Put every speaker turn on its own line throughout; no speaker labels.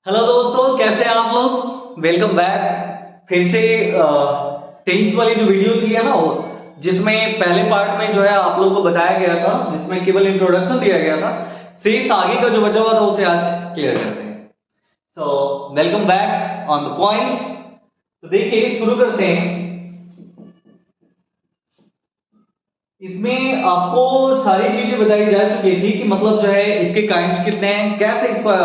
Hello दोस्तों, कैसे हैं आप लोग। Welcome back. फिर से तेईस वाली जो वीडियो थी है ना, वो जिसमें पहले पार्ट में जो है आप लोगों को बताया गया था, जिसमें केवल इंट्रोडक्शन दिया गया था। शेष आगे का जो बचा हुआ था उसे आज क्लियर करते हैं। So welcome back on the point. तो देखिए, शुरू करते हैं। इसमें आपको सारी चीजें बताई जा चुकी थी कि मतलब जो है इसके काइंड्स कितने हैं, कैसे इसको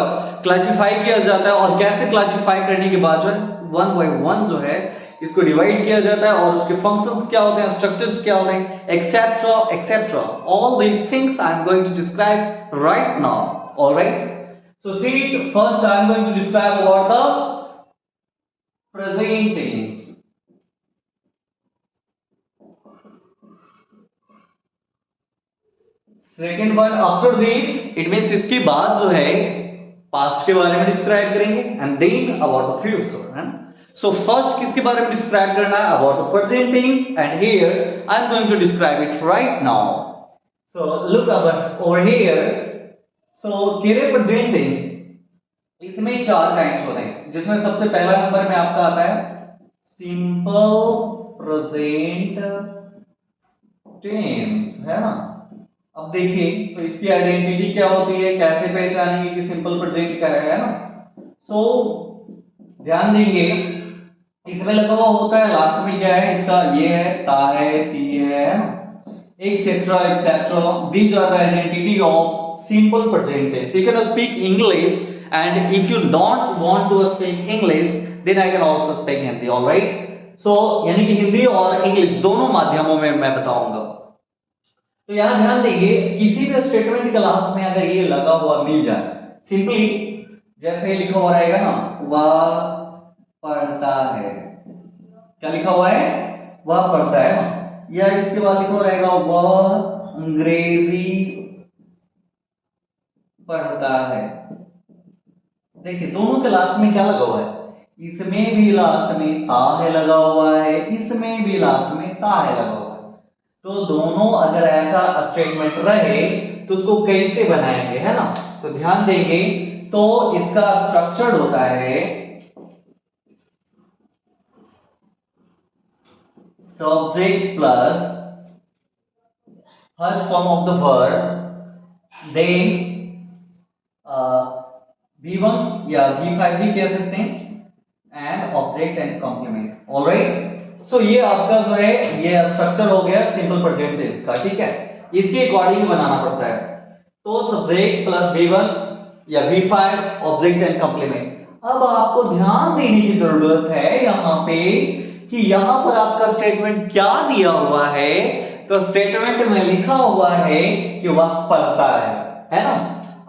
क्लासिफाई किया जाता है और कैसे क्लासिफाई करने के बाद जो है वन बाय वन जो है इसको डिवाइड किया जाता है और उसके फंक्शंस क्या होते हैं, स्ट्रक्चर्स क्या होते हैं, etcetera etcetera. All these things I am going to describe right now. Alright, so see it. First I am going to describe about the present tense. Second one after this, it means इसके बाद जो है past के बारे में describe करेंगे and then about the future. है so first किसके बारे में डिस्क्राइब करना है, about the present tense, and here I am going to describe it right now. So look over here. So केरे प्रेजेंट टेंस, इसमें चार काइंड्स होते हैं, जिसमें सबसे पहला नंबर में आपका आता है सिंपल प्रेजेंट टेंस, है ना। अब देखिए तो इसकी आइडेंटिटी क्या होती है, कैसे पहचानेंगे कि सिंपल प्रेजेंट क्या है ना। सो ध्यान देंगे, इसमें लगा हुआ होता है लास्ट में क्या है इसका, ये है, ता है, ती है, etcetera etcetera. These are the identity of simple present tense. You can speak English and if you don't want to speak English then I can also speak Hindi. Alright, so यानी कि हिंदी और इंग्लिश दोनों माध्यमों में मैं बताऊंगा। तो यहां ध्यान देंगे, किसी भी स्टेटमेंट के लास्ट में अगर ये लगा हुआ मिल जाए, सिंपली जैसे लिखा हुआ रहेगा ना, वह पढ़ता है। क्या लिखा हुआ है, वह पढ़ता है ना, या इसके बाद लिखा हुआ रहेगा वह अंग्रेजी पढ़ता है। देखिए दोनों के लास्ट में क्या लगा हुआ है, इसमें भी लास्ट में ता है लगा हुआ है, इसमें भी लास्ट में ता है लगा हुआ है। तो दोनों अगर ऐसा स्टेटमेंट रहे तो उसको कैसे बनाएंगे, है ना। तो ध्यान देंगे, तो इसका स्ट्रक्चर होता है subject plus first form of the verb, then V1 या V5 भी कह सकते हैं, and object and complement. Alright, so ये आपका जो है ये स्ट्रक्चर हो गया सिंपल प्रेजेंट टेंस का। ठीक है, इसके अकॉर्डिंग बनाना पड़ता है। तो सब्जेक्ट प्लस V1 या V5, ऑब्जेक्ट एंड कॉम्प्लीमेंट। अब आपको ध्यान देने की जरूरत है यहाँ पे कि यहाँ पर आपका स्टेटमेंट क्या दिया हुआ है। तो स्टेटमेंट में लिखा हुआ है कि वह पढ़ता है ना।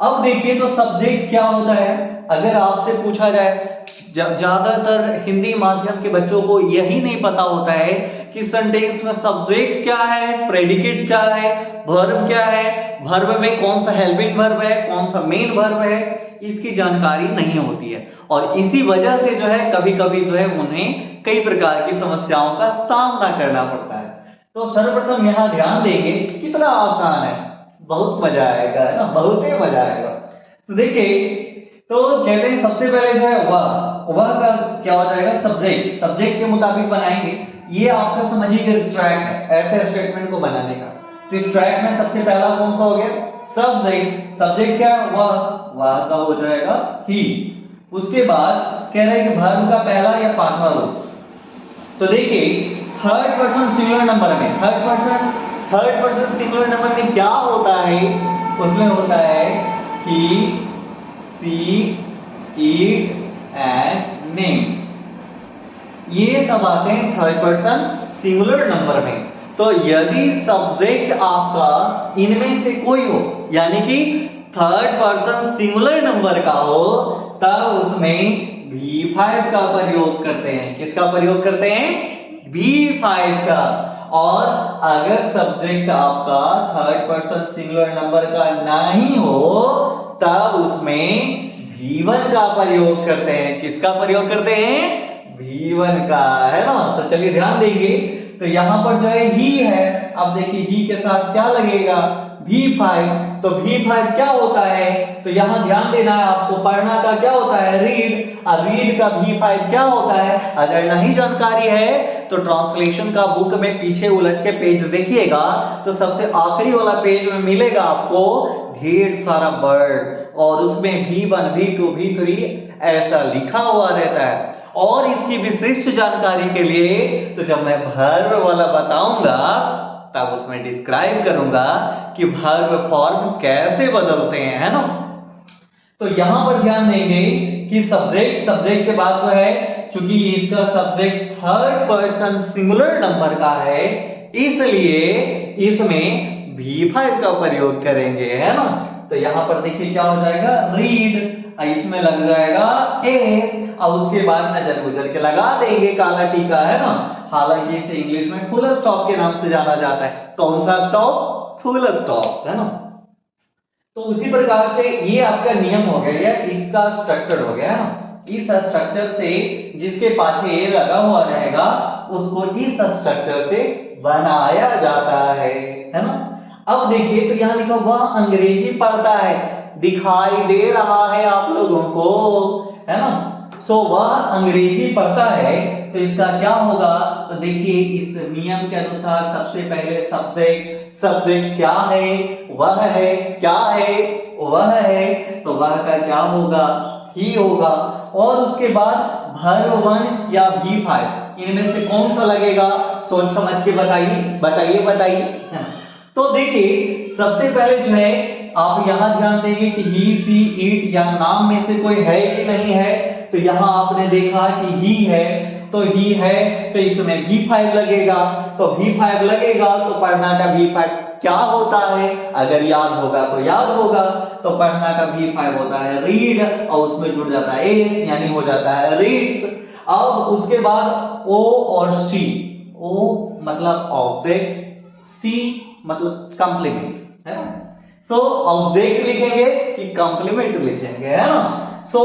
अब देखिए तो सब्जेक्ट क्या होता है, अगर आपसे पूछा जाए, ज्यादातर हिंदी माध्यम के बच्चों को यही नहीं पता होता है कि सेंटेंस में सब्जेक्ट क्या है, प्रेडिकेट क्या है, वर्ब क्या है, वर्ब में कौन सा हेल्पिंग वर्ब है, कौन सा मेन वर्ब है, इसकी जानकारी नहीं होती है। और इसी वजह से जो है कभी कभी जो है उन्हें कई प्रकार की समस्याओं का सामना करना पड़ता है। तो सर्वप्रथम यहाँ ध्यान देंगे, कितना आसान है, बहुत मजा आएगा, है ना, बहुत ही मजा आएगा। तो देखिए, तो कहते हैं सबसे पहले जो है वह का क्या हो जाएगा, सब्जेक्ट। सब्जेक्ट के मुताबिक बनाएंगे। ये आपका समझिए ट्रैक है ऐसे स्टेटमेंट को बनाने का। तो इस ट्रैक में सबसे पहला कौन सा हो गया, सब्जेक्ट। सब्जेक्ट क्या, वह का हो जाएगा ही। उसके बाद कह रहे हैं कि वर्ब का पहला या पांचवा रूप। तो देखिए थर्ड पर्सन सिंगुलर नंबर में, थर्ड पर्सन सिंगुलर नंबर में क्या होता है, उसमें होता है कि सी, इट एंड नेम्स। ये सब आते हैं थर्ड पर्सन सिंगुलर नंबर में। तो यदि सब्जेक्ट आपका इनमें से कोई हो, यानी कि थर्ड पर्सन सिंगुलर नंबर का हो, तब उसमें V5 का प्रयोग करते हैं। किसका प्रयोग करते हैं, V5 का। और अगर सब्जेक्ट आपका थर्ड पर्सन सिंगुलर नंबर का नहीं हो, तब उसमें V1 का प्रयोग करते हैं। किसका प्रयोग करते हैं, V1 का, है ना। तो चलिए ध्यान देंगे, तो यहां पर जो है ही है। अब देखिए ही के साथ क्या लगेगा, V5, तो V5 क्या होता है, तो यहां ध्यान देना है आपको, पढ़ना का क्या होता है, रीड, और रीड का V5 क्या होता है। अगर नहीं जानकारी है तो ट्रांसलेशन का बुक में पीछे उलट के पेज देखिएगा, तो सबसे आखिरी वाला पेज में मिलेगा आपको ढेर सारा वर्ड, और उसमें V1 V2 V3 ऐसा लिखा हुआ रहता है। और इसकी विशिष्ट जानकारी के लिए तो जब मैं वर्ब वाला बताऊंगा तब उसमें डिस्क्राइब करूंगा कि वर्ब फॉर्म कैसे बदलते हैं, है ना। तो यहां पर ध्यान देंगे कि सब्जेक्ट के बाद जो है, चूंकि इसका subject third person singular number का है, इसलिए इसमें V5 का प्रयोग करेंगे, है ना। तो यहां पर देखिए क्या हो जाएगा, रीड, इसमें लग जाएगा एस, और उसके बाद नजर गुजर के लगा देंगे काला टीका, है ना। हालांकि इसे इंग्लिश में फुल स्टॉप के नाम से जाना जाता है। कौन सा स्टॉप, फुल स्टॉप, है ना। तो उसी प्रकार से ये आपका नियम हो गया, इसका स्ट्रक्चर हो गया, है ना। इस स्ट्रक्चर से जिसके पाछे ए लगा हुआ रहेगा उसको इस स्ट्रक्चर से बनाया जाता है ना। अब देखिए, तो यहां लिखा हुआ अंग्रेजी पढ़ता है, दिखाई दे रहा है आप लोगों को, है ना। सो वह अंग्रेजी पढ़ता है, तो इसका क्या होगा, तो देखिए इस नियम के अनुसार सबसे पहले सब्जेक्ट क्या है, वह है, क्या है, वह है, तो वह का क्या होगा, ही होगा। और उसके बाद वर्ब 1 या V5 इनमें से कौन सा लगेगा, सोच समझ के बताइए। तो देखिए सबसे पहले जो है आप यहां ध्यान देंगे कि ही, सी, इट या नाम में से कोई है कि नहीं है। तो यहां आपने देखा कि ही है, तो ही है, तो इसमें V5 लगेगा। तो V5 लगेगा तो पढ़ना का V5 क्या होता है, अगर याद होगा तो याद होगा, तो पढ़ना का V5 होता है रीड, और उसमें जुड़ जाता है एस, यानी हो जाता है रीड्स। अब उसके बाद ओ और सी, ओ मतलब ऑब्जेक्ट, सी मतलब कंप्लीमेंट, है ना। सो ऑब्जेक्ट लिखेंगे कि कंप्लीमेंट लिखेंगे, है ना। सो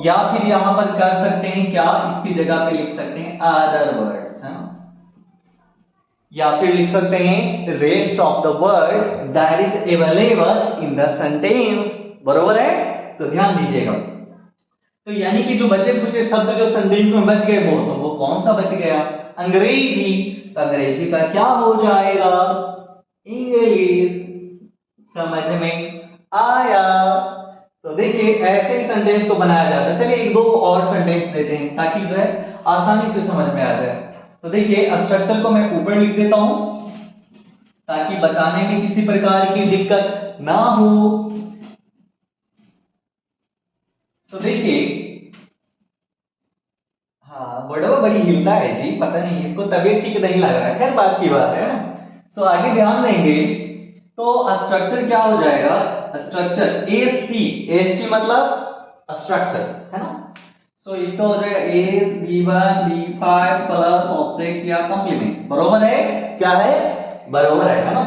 या फिर यहां पर कर सकते हैं क्या, इसकी जगह पे लिख सकते हैं अदर वर्ड्स, है ना, या फिर लिख सकते हैं rest of the word that is available in the sentence, बरोबर है। तो ध्यान दीजिएगा, तो यानी कि जो बचे कुचे शब्द जो सेंटेंस में बच गए वो कौन सा बच गया, अंग्रेजी। तो अंग्रेजी का क्या हो जाएगा, इंग्लिश, समझ में आया। तो देखिए ऐसे ही सेंटेंस को बनाया जाता है। चलिए एक दो और सेंटेंस देते हैं ताकि जो है आसानी से समझ में आ जाए। तो देखिए स्ट्रक्चर को मैं ऊपर लिख देता हूं ताकि बताने में किसी प्रकार की दिक्कत ना हो। तो देखिए, हाँ बड़ा बड़ी हिलता है जी, पता नहीं इसको तबीयत ठीक नहीं लग रहा है, खैर बात की बात है ना। सो आगे ध्यान देंगे, तो स्ट्रक्चर क्या हो जाएगा, स्ट्रक्चर एस टी मतलब स्ट्रक्चर, है ना। सो इसका हो जाएगा S B1 B5 plus object या कंप्लीमेंट, बरोबर है, क्या है, बरोबर है ना।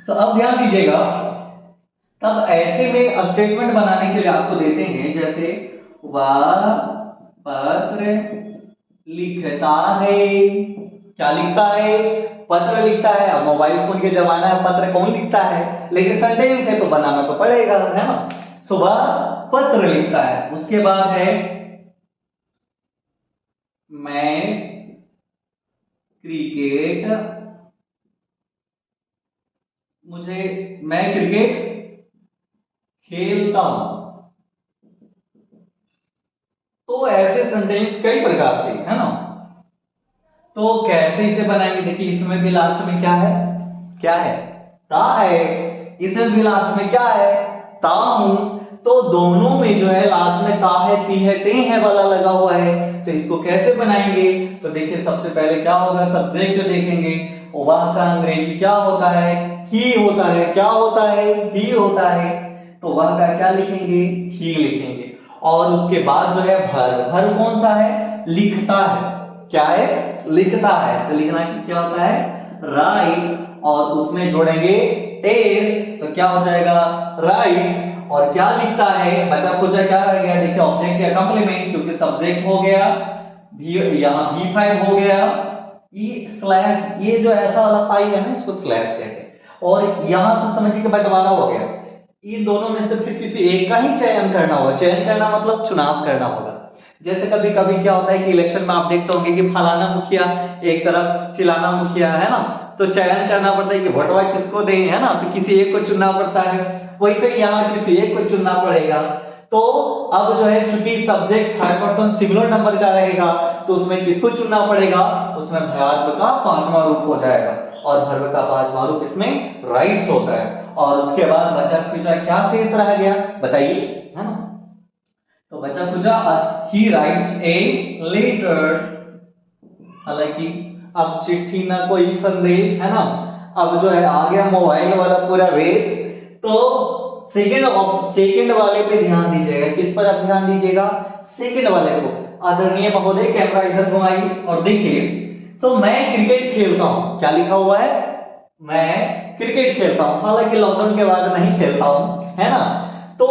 सो अब ध्यान दीजिएगा, तब ऐसे में स्टेटमेंट बनाने के लिए आपको देते हैं, जैसे वह पत्र लिखता है, क्या लिखता है, पत्र लिखता है। अब मोबाइल फोन के जमाना है, पत्र कौन लिखता है, लेकिन सेंटेंस है तो बनाना तो पड़ेगा, है ना। सुबह पत्र लिखता है, उसके बाद है मैं क्रिकेट खेलता हूं। तो ऐसे सेंटेंस कई प्रकार से, है ना। तो कैसे इसे बनाएंगे, देखिए इसमें भी लास्ट में क्या है, ता है। इसमें भी लास्ट में क्या है, ता हूं। तो दोनों में जो है लास्ट में ता है, ती है, ते है वाला लगा हुआ है। तो इसको कैसे बनाएंगे, तो देखिए सबसे पहले क्या होगा, सब्जेक्ट जो देखेंगे वह का अंग्रेजी क्या होता है, ही होता है, क्या होता है, ही होता है। तो वह का क्या लिखेंगे, ही लिखेंगे। और उसके बाद जो है वर्ब कौन सा है, लिखता है, क्या है, लिखता है। तो लिखना क्या होता है, राइट, और उसमें जोड़ेंगे एस, तो क्या हो जाएगा, राइट्स। और क्या लिखता है, बचा कुचा क्या रह गया, देखिए ऑब्जेक्ट या कंप्लीमेंट, क्योंकि सब्जेक्ट हो गया यहाँ V5 हो गया, ई स्लैश, ये जो ऐसा वाला पाई है ना इसको स्लैश कहते हैं, और यहां से समझिए कि बंटवारा हो गया। इन दोनों में से फिर किसी एक का ही चयन करना होगा। चयन करना मतलब चुनाव करना होगा। जैसे कभी कभी क्या होता है कि इलेक्शन में आप देखते होंगे कि फलाना मुखिया एक तरफ, चिलाना मुखिया, है ना, तो चयन करना पड़ता है कि वोटवा किसको दें, है ना, तो किसी एक को चुनना पड़ता है। वैसे ही यहाँ किसी एक को चुनना पड़ेगा। तो अब जो है चूंकि subject third person singular number का रहेगा, तो उसमें किसको चुनना पड़ेगा, उसमें भयार्थ का पांचवा रूप हो जाएगा, और भर्व का पांचवा रूप इसमें राइट्स होता है। और उसके बाद बचा खुचा क्या शेष रह गया बताइए, है ना। तो बचा खुचा ही राइट्स ए लेटर, हालांकि अब चिट्ठी ना कोई संदेश, है ना। अब जो है आ गया मोबाइल वाला पूरा वेद। तो सेकंड वाले पे ध्यान दीजिएगा। किस पर आप ध्यान दीजिएगा, सेकंड वाले को। आदरणीय महोदय कैमरा इधर घुमाइए और देखिए। तो मैं क्रिकेट खेलता हूं, क्या लिखा हुआ है, मैं क्रिकेट खेलता हूं, हालांकि लॉकडाउन के बाद नहीं खेलता हूं, है ना। तो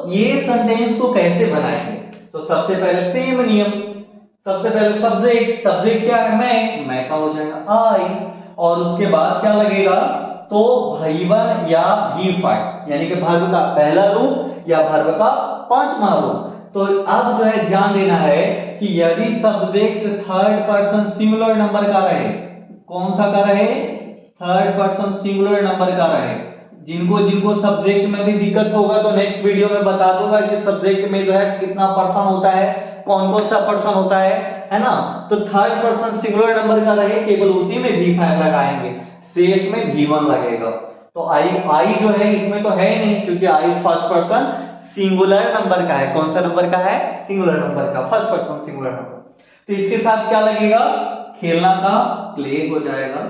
ये सेंटेंस को कैसे बनाएंगे, तो सबसे पहले सेम नियम, सबसे पहले सब्जेक्ट क्या है, मैं का हो जाएगा आई, और उसके बाद क्या लगेगा, तो भईवन या V5, यानी कि भर्व का पहला रूप या भर्व का पांचवा रूप। तो अब जो है ध्यान देना है कि यदि subject third person singular number का रहे, कौन सा का रहे, थर्ड पर्सन सिंगुलर नंबर का रहे। जिनको सब्जेक्ट में भी दिक्कत होगा तो नेक्स्ट वीडियो में बता दूंगा कि सब्जेक्ट में जो है कितना पर्सन होता है, कौन कौन सा पर्सन होता है ना। तो थर्ड पर्सन सिंगुलर नंबर का रहे, केवल उसी में V5 लगाएंगे, शेष में V1 लगेगा। तो आई जो है इसमें तो है ही नहीं, क्योंकि आई फर्स्ट पर्सन सिंगुलर नंबर का है। कौन सा नंबर का है, सिंगुलर नंबर का, फर्स्ट पर्सन सिंगुलर नंबर। तो इसके साथ क्या लगेगा, खेलना का प्ले हो जाएगा,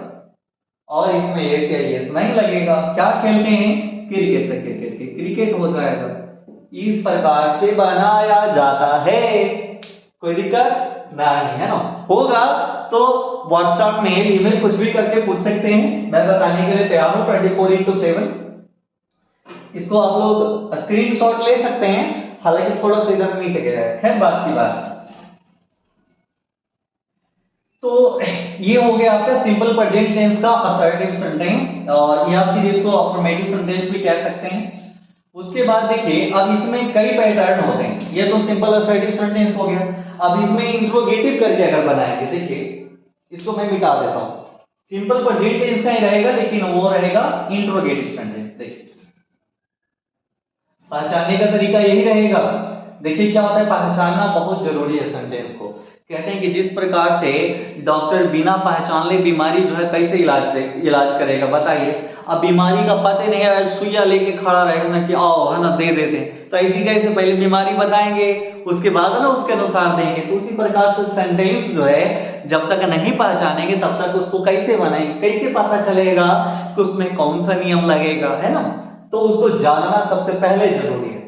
और इसमें एस या एस नहीं लगेगा। क्या खेलते हैं, क्रिकेट, क्रिकेट हो जाएगा। इस प्रकार से बनाया जाता है, कोई दिक्कत नहीं, है ना। होगा तो व्हाट्सएप में ईमेल कुछ भी करके पूछ सकते हैं, मैं बताने के लिए तैयार हूं 24/7। इसको आप लोग स्क्रीनशॉट ले सकते हैं, हालांकि थोड़ा सा इधर मिट गया है, खैर बात की बात। तो ये हो गया आपका सिंपल प्रेजेंट टेंस का असर्टिव सेंटेंस, और या फिर इसको अफर्मेटिव सेंटेंस भी कह सकते हैं। उसके बाद देखिए, अब इसमें कई पैटर्न होते हैं। ये तो सिंपल असर्टिव सेंटेंस हो गया। अब इसमें इंट्रोगेटिव करके अगर बनाएंगे, देखिए इसको मैं मिटा देता हूं, सिंपल प्रेजेंट टेंस का ही रहेगा, लेकिन वो रहेगा इंट्रोगेटिव सेंटेंस। देखिए पहचानने का तरीका यही रहेगा। देखिए क्या होता है, पहचानना बहुत जरूरी है सेंटेंस को। कहते हैं कि जिस प्रकार से डॉक्टर बिना पहचान ले बीमारी जो है कैसे इलाज करेगा, बताइए। अब बीमारी का पता ही नहीं है, सुइया लेके खड़ा रहेगा ना कि आओ, है ना, दे देते, तो ऐसी कैसे, पहले बीमारी बताएंगे, उसके बाद है ना उसके अनुसार देंगे। तो उसी प्रकार से सेंटेंस जो है जब तक नहीं पहचानेंगे तब तक उसको कैसे बनाएंगे, कैसे पता चलेगा कि उसमें कौन सा नियम लगेगा, है ना। तो उसको जानना सबसे पहले जरूरी है।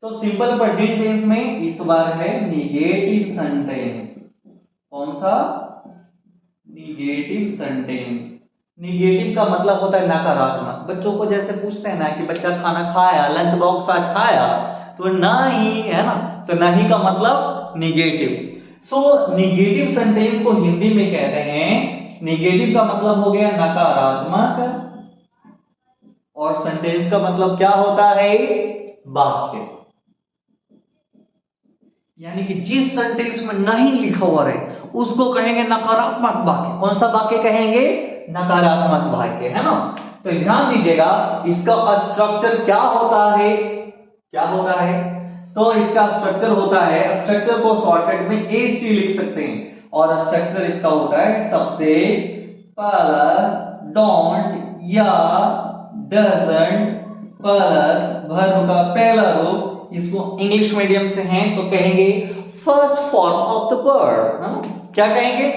तो सिंपल प्रेजेंट टेंस में इस बार है निगेटिव सेंटेंस। कौन सा, निगेटिव सेंटेंस। निगेटिव का मतलब होता है नकारात्मक। बच्चों को जैसे पूछते हैं ना कि बच्चा खाना खाया, लंच बॉक्स आज खाया, तो नहीं, है ना, तो नहीं का मतलब निगेटिव। सो निगेटिव सेंटेंस को हिंदी में कहते हैं, निगेटिव का मतलब हो गया नकारात्मक, और सेंटेंस का मतलब क्या होता है, वाक्य। यानी कि जिस सेंटेंस में नहीं लिखा हुआ रहे उसको कहेंगे नकारात्मक वाक्य। कौन सा वाक्य कहेंगे, नकारात्मक वाक्य, है ना। तो ध्यान दीजिएगा, इसका स्ट्रक्चर क्या होता है, क्या होता है, तो इसका स्ट्रक्चर होता है, स्ट्रक्चर को शॉर्टकट में एसटी लिख सकते हैं, और स्ट्रक्चर इसका होता है सबसे प्लस डोंट या डजंट प्लस वर्ब का पहला रूप। इसको इंग्लिश मीडियम से हैं तो कहेंगे first form of the word, क्या कहेंगे,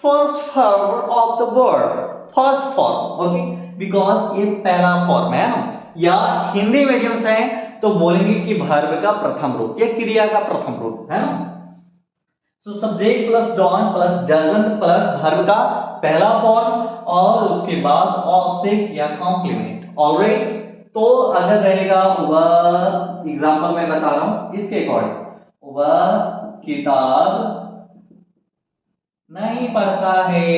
first form of the word, first form, okay, because ये पहला फॉर्म है ना। या हिंदी मीडियम से हैं तो बोलेंगे कि वर्ब का प्रथम रूप या क्रिया का प्रथम रूप, है ना। तो subject plus don't plus doesn't plus verb का पहला फॉर्म, और उसके बाद ऑब्जेक्ट या कॉम्प्लीमेंट, ऑलराइट। तो अगर रहेगा वह, एग्जांपल मैं बता रहा हूं इसके अकॉर्डिंग, वह किताब नहीं पढ़ता है,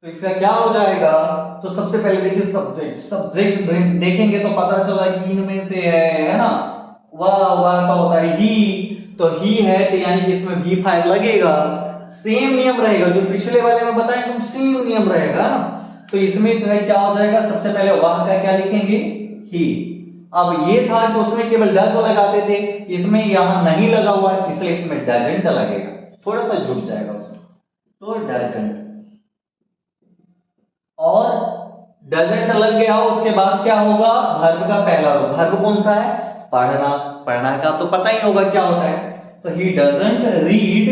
तो इसका क्या हो जाएगा? तो सबसे पहले देखिए सब्जेक्ट, सब्जेक्ट देखेंगे तो पता चला कि इनमें से है ना, वह का होता है ही, तो ही है तो यानी कि इसमें V5 लगेगा। सेम नियम रहेगा जो पिछले वाले में बताया तुम, सेम नियम रहेगा ना। तो इसमें जो है क्या हो जाएगा, सबसे पहले वह का क्या लिखेंगे, ही। अब ये था कि उसमें केवल डज लगाते थे, इसमें यहां नहीं लगा हुआ है इसलिए इसमें डजंट लगेगा, थोड़ा सा जुड़ जाएगा उसमें, तो डजंट। और डजंट लग गया, उसके बाद क्या होगा, वर्ब का पहला रूप। वर्ब कौन सा है, पढ़ना। पढ़ना का तो पता ही होगा क्या होता है, तो ही डजंट रीड।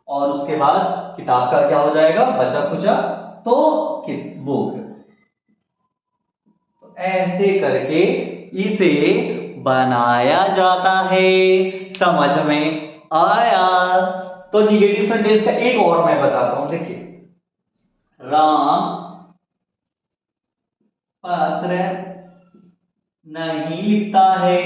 और उसके बाद किताब का क्या हो जाएगा, बचा खुचा, तो बुक। तो ऐसे करके इसे बनाया जाता है। समझ में आया? तो निगेटिव सेंटेंस का एक और मैं बताता हूं, देखिए, राम पत्र नहीं लिखता है,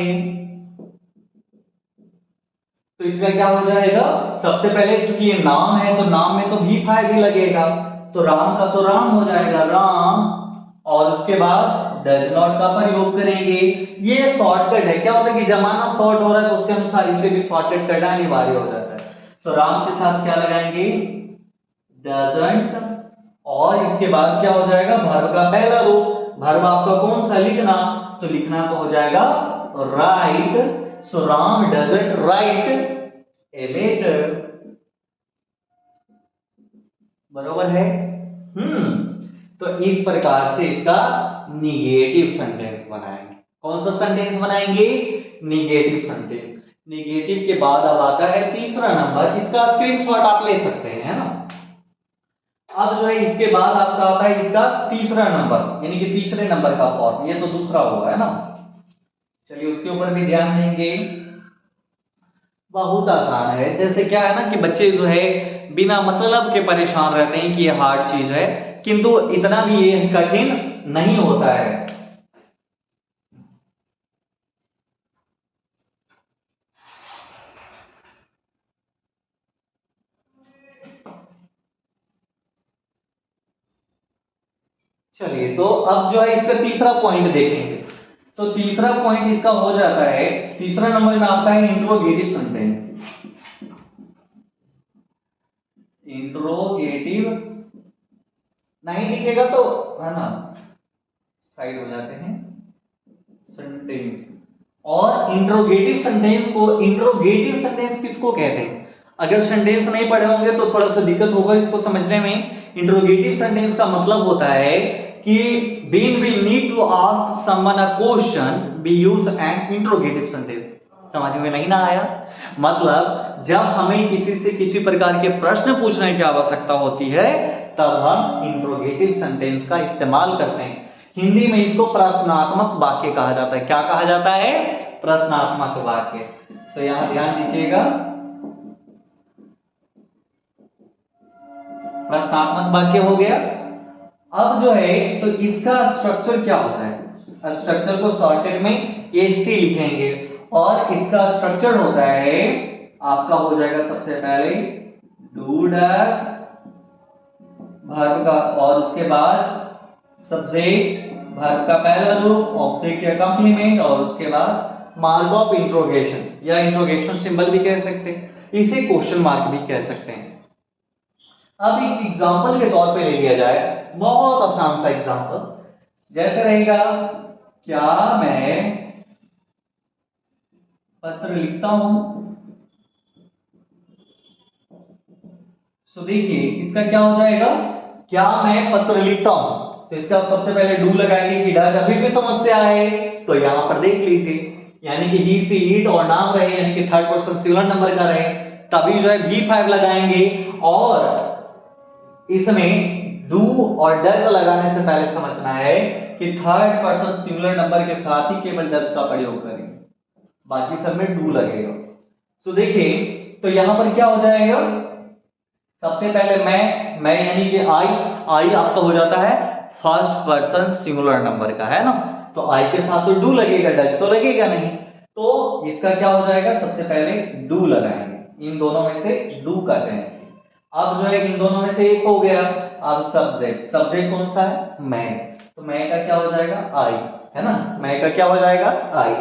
तो इसका क्या हो जाएगा, सबसे पहले चूंकि ये नाम है तो नाम में तो V5 ही लगेगा, तो राम का तो राम हो जाएगा, राम। और उसके बाद डज नॉट का प्रयोग करेंगे। ये शॉर्टकट है, क्या होता है कि जमाना शॉर्ट हो रहा है तो उसके अनुसार इसे भी शॉर्टकट करना अनिवार्य हो जाता है। तो राम के साथ क्या लगाएंगे, डजंट। और इसके बाद क्या हो जाएगा, वर्ब का पहला रूप। वर्ब आपका कौन सा, लिखना, तो लिखना तो हो जाएगा right. So Ram doesn't write a letter. बरोबर है? तो इस प्रकार से इसका निगेटिव सेंटेंस बनाएंगे। कौन सा सेंटेंस बनाएंगे, निगेटिव सेंटेंस। निगेटिव के बाद अब आता है तीसरा नंबर, इसका स्क्रीनशॉट आप ले सकते हैं, है ना। अब जो है इसके बाद आपका आता है इसका तीसरा नंबर, यानी कि तीसरे नंबर का फॉर्म, ये तो दूसरा हुआ है ना। चलिए उसके ऊपर भी ध्यान देंगे। बहुत आसान है, जैसे क्या है ना कि बच्चे जो है बिना मतलब के परेशान रहते हैं कि ये हार्ड चीज है, किंतु इतना भी ये कठिन नहीं होता है। चलिए तो अब जो है इसका तीसरा पॉइंट देखेंगे। तो तीसरा पॉइंट इसका हो जाता है, तीसरा नंबर में आपका है इंट्रोगेटिव सेंटेंस। इंट्रोगेटिव नहीं दिखेगा तो है ना, साइड हो जाते हैं, सेंटेंस। और इंट्रोगेटिव सेंटेंस को, इंट्रोगेटिव सेंटेंस किसको कहते हैं, अगर सेंटेंस नहीं पढ़े होंगे तो थोड़ा सा दिक्कत होगा इसको समझने में। इंट्रोगेटिव सेंटेंस का मतलब होता है कि when we need to ask someone a question we use an interrogative sentence। समझ में नहीं ना आया, मतलब जब हमें किसी से किसी प्रकार के प्रश्न पूछने की आवश्यकता होती है तब हम इंट्रोगेटिव सेंटेंस का इस्तेमाल करते हैं। हिंदी में इसको प्रश्नात्मक वाक्य कहा जाता है। क्या कहा जाता है, प्रश्नात्मक वाक्य। तो यहां ध्यान दीजिएगा, प्रश्नात्मक वाक्य हो गया। अब जो है तो इसका स्ट्रक्चर क्या होता है, स्ट्रक्चर को शॉर्टकट में एसटी लिखेंगे। और इसका स्ट्रक्चर होता है आपका हो जाएगा सबसे पहले डू डैश वर्ब का, और उसके बाद सब्जेक्ट, वर्ब का पहला रूप, ऑब्जेक्ट या कॉम्प्लीमेंट, और उसके बाद मार्क ऑफ इंट्रोगेशन या इंट्रोगेशन सिंबल भी कह सकते हैं, इसे क्वेश्चन मार्क भी कह सकते हैं। अब एक एग्जांपल के तौर पे ले लिया जाए, बहुत आसान सा एग्जांपल, जैसे रहेगा क्या मैं पत्र लिखता हूं। तो देखिए इसका क्या हो जाएगा, क्या मैं पत्र लिखता हूं, तो इसका सबसे पहले डू लगाएंगे कि डज अभी भी समस्या है, तो यहां पर देख लीजिए, यानी कि ही सी इट और नाम रहे, यानी कि थर्ड पर्सन सिंगुलर नंबर का रहे, तभी जो है V5 लगाएंगे। और इसमें डू और डज लगाने से पहले समझना है कि थर्ड पर्सन सिंगुलर नंबर के साथ ही केवल डज का प्रयोग करेंगे, बाकी सब में डू लगेगा। तो देखिए तो यहां पर क्या हो जाएगा, सबसे पहले मैं यानी कि आई आपका हो जाता है फर्स्ट पर्सन सिंगुलर नंबर का, है ना, तो आई के साथ तो डू लगेगा, डज तो लगेगा नहीं, तो इसका क्या हो जाएगा, सबसे पहले डू लगाएंगे, इन दोनों में से डू का चयन। अब जो है इन दोनों में से एक हो गया, अब सब्जेक्ट, सब्जेक्ट कौन सा है? मैं, तो मैं का क्या हो जाएगा? आई, है ना, मैं का क्या हो जाएगा? आई।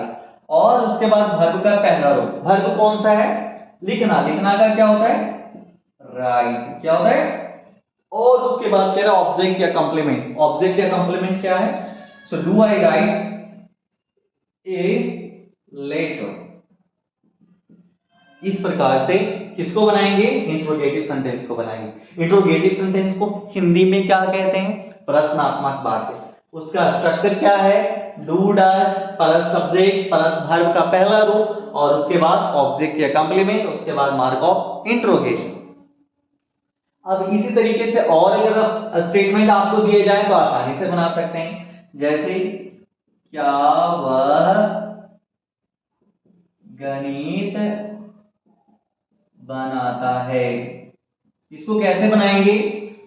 और उसके बाद वर्ब का पहला रूप, वर्ब कौन सा है? लिखना, लिखना का क्या होता है? राइट, क्या होता है? और उसके बाद तेरा ऑब्जेक्ट या कंप्लीमेंट, ऑब्जेक्ट या कंप्लीमेंट क्या है? So do I write a letter. इस प्रकार से किसको बनाएंगे? इंट्रोगेटिव सेंटेंस को बनाएंगे। इंट्रोगेटिव सेंटेंस को हिंदी में क्या कहते हैं? प्रश्नात्मक वाक्य। उसका स्ट्रक्चर क्या है? Do does plus subject plus verb का पहला रूप और उसके बाद ऑब्जेक्ट या कंप्लीमेंट, उसके बाद मार्क ऑफ इंट्रोगेशन। अब इसी तरीके से और अगर स्टेटमेंट आपको दिए जाए तो आसानी से बना सकते हैं, जैसे क्या वह गणित बनाता है। इसको कैसे बनाएंगे?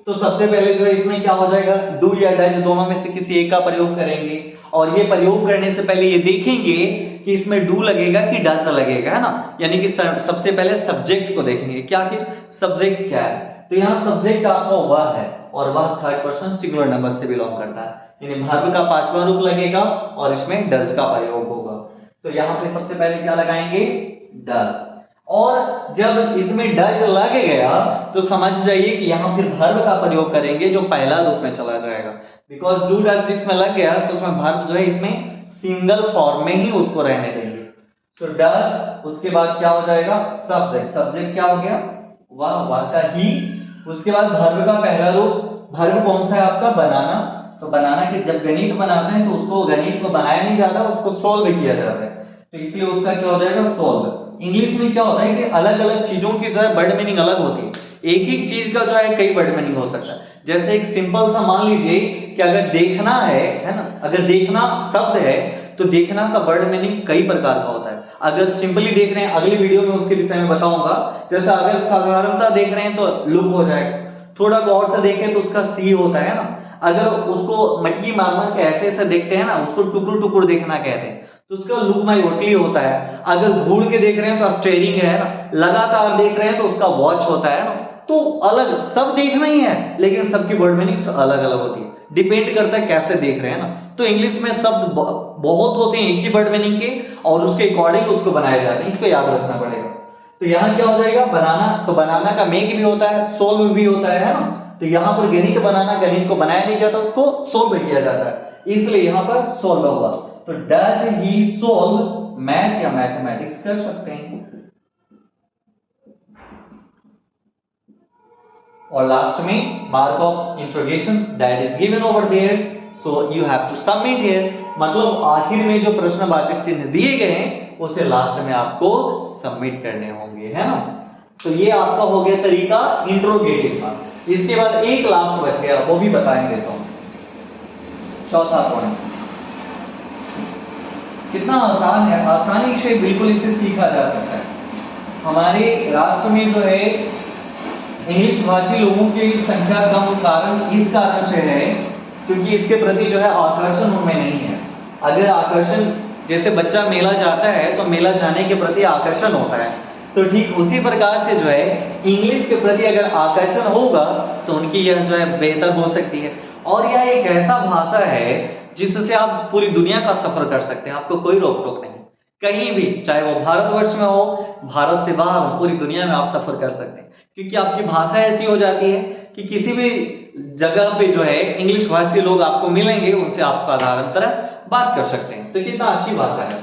तो सबसे पहले जो है इसमें क्या हो जाएगा? डू या डज दोनों में से किसी एक का प्रयोग करेंगे और ये प्रयोग करने से पहले ये देखेंगे कि इसमें डू लगेगा कि डज लगेगा, है ना। यानी कि सबसे पहले सब्जेक्ट को देखेंगे, क्या आखिर सब्जेक्ट क्या है। तो यहाँ सब्जेक्ट आपका वह है और वह थर्ड पर्सन सिंगुलर नंबर से बिलोंग करता है, यानी वर्ब का पांचवा रूप लगेगा और इसमें डज का प्रयोग होगा। तो यहाँ पे सबसे पहले क्या लगाएंगे? डज। और जब इसमें डज लग गया तो समझ जाइए कि यहाँ फिर वर्ब का प्रयोग करेंगे जो पहला रूप में चला जाएगा, बिकॉज डू डज जिसमें लग गया तो उसमें वर्ब जो है इसमें सिंगल फॉर्म में ही उसको रहने देंगे। तो डज, उसके बाद क्या हो जाएगा? सब्जेक्ट, सब्जेक्ट क्या हो गया? वह का ही। उसके बाद वर्ब का पहला रूप, वर्ब कौन सा है आपका? बनाना। तो बनाना कि जब गणित बनाते हैं तो उसको गणित को बनाया नहीं जाता, उसको सोल्व किया जाता है, तो इसलिए उसका क्या हो जाएगा? सोल्व। इंग्लिश में क्या होता है कि अलग अलग चीजों की जो है वर्ड मीनिंग अलग होती है। एक ही चीज का जो है कई वर्ड मीनिंग हो सकता है। जैसे एक सिंपल सा मान लीजिए कि अगर देखना है ना, अगर देखना शब्द है तो देखना का वर्ड मीनिंग कई प्रकार का होता है। अगर सिंपली देख रहे हैं, अगली वीडियो में उसके विषय में बताऊंगा। जैसे अगर साधारणता देख रहे हैं तो लुक हो जाएगा, थोड़ा गौर से देखें तो उसका सी होता है ना। अगर उसको मटकी मार मार के ऐसे ऐसे देखते हैं ना, उसको टुकड़ टुकड़ देखना कहते हैं, तो उसका लुक माई ओटली होता है। अगर घूर के देख रहे हैं तो स्टेयरिंग है ना, लगातार देख रहे हैं तो उसका वॉच होता है ना। तो अलग सब देखना ही है, लेकिन सबकी वर्ड मीनिंग्स अलग अलग होती है, डिपेंड करता है कैसे देख रहे हैं ना। तो इंग्लिश में शब्द बहुत होते हैं एक ही वर्ड मीनिंग के और उसके अकॉर्डिंग उसको बनाए जाते हैं, इसको याद रखना पड़ेगा। तो यहाँ क्या हो जाएगा? बनाना, तो बनाना का मेक भी होता है, सोल्व भी होता है ना। तो यहाँ पर गणित बनाना, गणित को बनाया नहीं जाता, उसको सोल्व किया जाता है, इसलिए यहाँ पर सोल्व होगा। तो डज ही सोल्व मैथ या मैथमेटिक्स कर सकते हैं। और लास्ट में mark of interrogation that is given over there, so you have to submit here. मतलब आखिर में जो प्रश्नवाचक चिन्ह दिए गए हैं उसे लास्ट में आपको सबमिट करने होंगे, है ना। तो ये आपका हो गया तरीका इंट्रोगेटिव का। इसके बाद एक लास्ट बच गया, वो भी बताएंगे देता हूं। चौथा पॉइंट कितना आसान है, आसानी से बिल्कुल इसे सीखा जा सकता है। हमारे राष्ट्र में जो है इंग्लिश भाषी लोगों की संख्या कम कारण इस कारण से है क्योंकि इसके प्रति जो है आकर्षण उनमें नहीं है। अगर आकर्षण, जैसे बच्चा मेला जाता है तो मेला जाने के प्रति आकर्षण होता है, तो ठीक उसी प्रकार से जो है इंग्लिश के प्रति अगर आकर्षण होगा तो उनकी यह जो है बेहतर हो सकती है। और यह एक ऐसा भाषा है जिससे आप पूरी दुनिया का सफर कर सकते हैं, आपको कोई रोक टोक नहीं, कहीं भी, चाहे वो भारतवर्ष में हो, भारत से बाहर हो, पूरी दुनिया में आप सफर कर सकते हैं, क्योंकि आपकी भाषा ऐसी हो जाती है कि किसी भी जगह पे जो है इंग्लिश भाषी लोग आपको मिलेंगे, उनसे आप साधारण तरह बात कर सकते हैं। तो कितना अच्छी भाषा है।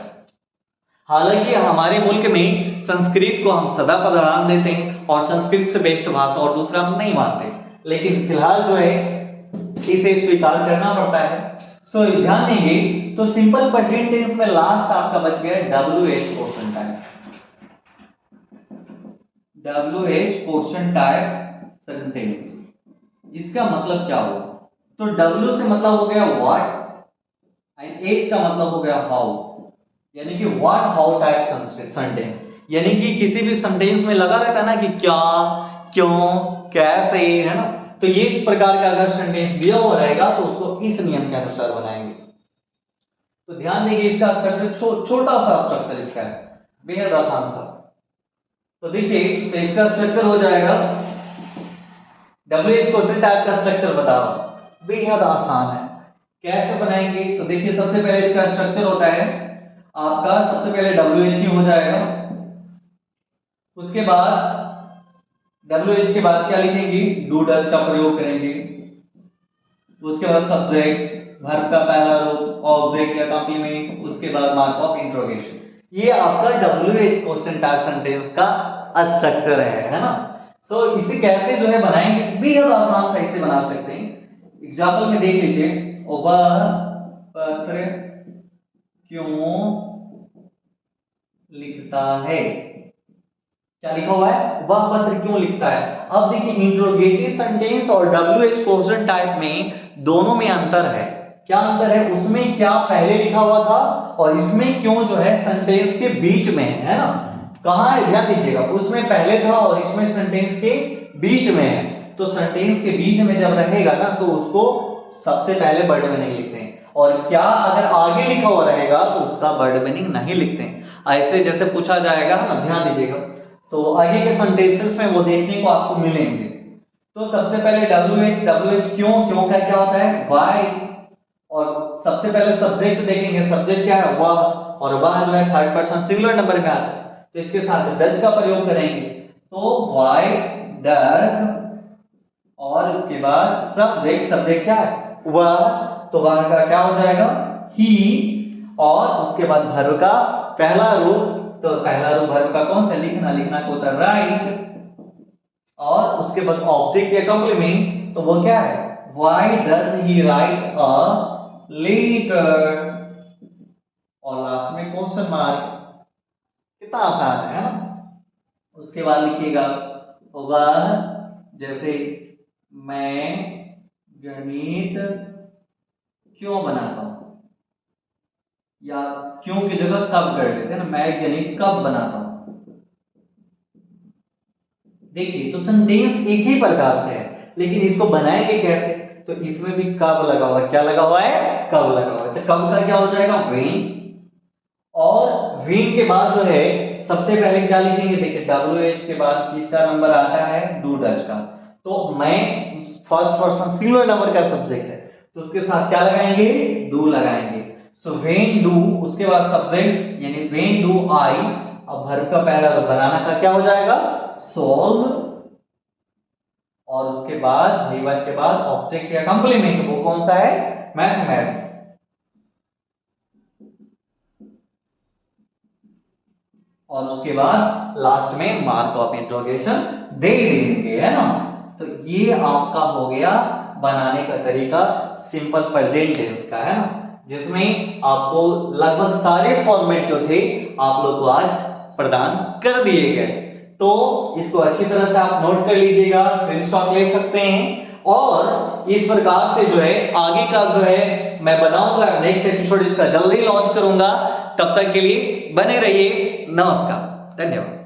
हालांकि हमारे मुल्क में संस्कृत को हम सदा प्रधान देते हैं और संस्कृत से बेस्ट भाषा और दूसरा हम नहीं मानते, लेकिन फिलहाल जो है इसे स्वीकार करना पड़ता है। सो ध्यान देंगे तो सिंपल प्रेजेंट टेंस में लास्ट आपका बच गया WH question type, WH question type sentence. इसका मतलब क्या हुआ? तो W से मतलब हो गया व्हाट एंड H का मतलब हो गया हाउ, यानी कि व्हाट हाउ टाइप सेंटेंस, यानी कि किसी भी सेंटेंस में लगा रहता है ना कि क्या, क्यों, कैसे, है ना। तो ये इस प्रकार का अगर सेंटेंस दिया हुआ रहेगा तो उसको इस नियम के अनुसार बनाएंगे। तो ध्यान देंगे इसका स्ट्रक्चर छोटा सा स्ट्रक्चर इसका है, बेहद आसान सा। तो देखिए तो इसका स्ट्रक्चर हो जाएगा WH क्वेश्चन टाइप का स्ट्रक्चर बताओ, बेहद आसान है। कैसे बनाएंगे? तो देखिए सबसे पहले इसका स्ट्रक्चर होता है आपका, सबसे पहले WH ही हो जाएगा, उसके बाद WH के बाद क्या लिखेंगे? डू डज का प्रयोग करेंगे, उसके बाद सब्जेक्ट, वर्ब का पहला रूप, ऑब्जेक्ट या कॉम्प्लीमेंट, उसके बाद मार्क ऑफ इंट्रोगेशन। ये आपका WH क्वेश्चन टाइप सेंटेंस का स्ट्रक्चर है ना। सो इसे कैसे जो है बनाएंगे? बेहद आसान सा इसे बना सकते हैं। एग्जांपल में देख लीजिए, वह पत्र क्यों लिखता है? क्या लिखा हुआ है? वह पत्र क्यों लिखता है। अब देखिए इंट्रोगेटिव सेंटेंस और WH क्वेश्चन टाइप में दोनों में अंतर है। क्या अंतर है? उसमें क्या पहले लिखा हुआ था और इसमें क्यों जो है सेंटेंस के बीच में है ना। कहां है? ध्यान दीजिएगा, उसमें पहले था और इसमें सेंटेंस के बीच में है। तो सेंटेंस के बीच में जब रहेगा ना तो उसको सबसे पहले वर्ड मीनिंग लिखते हैं, और क्या अगर आगे लिखा हुआ रहेगा तो उसका वर्ड मीनिंग नहीं लिखते हैं। ऐसे जैसे पूछा जाएगा ना, ध्यान दीजिएगा, तो आगे के सेंटेंसेस में वो देखने को आपको मिलेंगे। तो सबसे पहले WH क्यों का क्या होता है? व्हाई। और सबसे पहले सब्जेक्ट देखेंगे, सब्जेक्ट क्या है? वह, और वह जो है थर्ड पर्सन सिंगुलर नंबर में आता है, तो इसके साथ डज का प्रयोग करेंगे। तो व्हाई डज, और उसके बाद सब्जेक्ट क्या है? वह, तो वह का क्या हो जाएगा? ही, और उसके बाद वर्ब का पहला रूप, तो पहला रूप वर्ब का कौन सा? लिखना को होता है राइट, और उसके बाद ऑब्जेक्ट या कॉम्प्लीमेंट, तो वो क्या है? Why does he write a letter, और लास्ट में क्वेश्चन मार्क। कितना आसान है ना। उसके बाद लिखिएगा वह, जैसे मैं गणित क्यों बनाता हूं, या क्यों की जगह कब कर लेते हैं ना, मैं गणित कब बनाता हूं। देखिए तो सेंटेंस एक ही प्रकार से है, लेकिन इसको बनाएंगे कैसे? तो इसमें भी कब लगा हुआ है। क्या लगा हुआ है? कब लगा हुआ है। तो कब का क्या हो जाएगा? व्हेन। और व्हेन के बाद जो है सबसे पहले क्या लिखेंगे? देखिए WH के बाद किसका नंबर आता है? डू डज का। तो मैं फर्स्ट पर्सन सिंगुलर नंबर का सब्जेक्ट है, तो उसके साथ क्या लगाएंगे? डू लगाएंगे। सो व्हेन डू, उसके बाद सब्जेक्ट यानी व्हेन डू आई, अब वर्ब का पहला रूप बनाना का क्या हो जाएगा? सॉल्व, और उसके बाद नेवर के बाद ऑब्जेक्ट या कॉम्प्लीमेंट, वो कौन सा है? मैथमेटिक्स। और उसके बाद लास्ट में मार्क ऑफ इंट्रोगेशन दे देंगे, है ना। तो ये आपका हो गया बनाने का तरीका सिंपल प्रेजेंट टेंस का, है ना, जिसमें आपको लगभग सारे फॉर्मेट जो थे आप लोग को आज प्रदान कर दिए गए। तो इसको अच्छी तरह से आप नोट कर लीजिएगा, स्क्रीनशॉट ले सकते हैं, और इस प्रकार से जो है आगे का जो है मैं बनाऊंगा, नेक्स्ट एपिसोड इसका जल्दी लॉन्च करूंगा। तब तक के लिए बने रहिए। नमस्कार, धन्यवाद।